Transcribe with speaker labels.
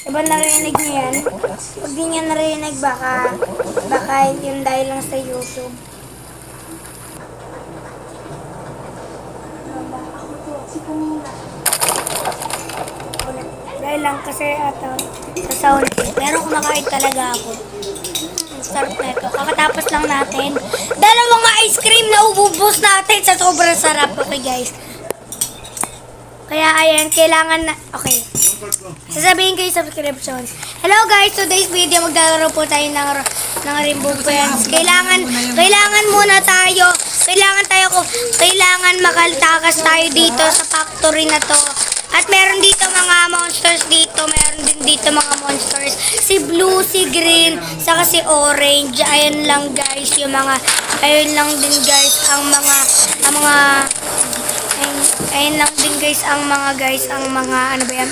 Speaker 1: Diba narinig niyo yan? Pag di niya narinig, baka yun dahil lang sa YouTube. Dahil lang kasi sa sound. Pero kumakain talaga ako. Sarap na ito. Kakatapos lang natin. Dalawang ice cream na ububos natin sa sobrang sarap. Okay guys. Kaya ayan, kailangan na... Okay. Sasabihin ko yung subscriptions. Hello guys, today's video maglalaro po tayo ng Rainbow Friends. Kailangan muna tayo. Kailangan makaltakas tayo dito sa factory na to. At meron dito mga monsters dito. Meron din dito mga monsters. Si blue, si green, saka si orange. Ayun lang guys, yung mga... Ayun lang din guys, ang mga... Ayun lang din guys, ang mga ano ba yan?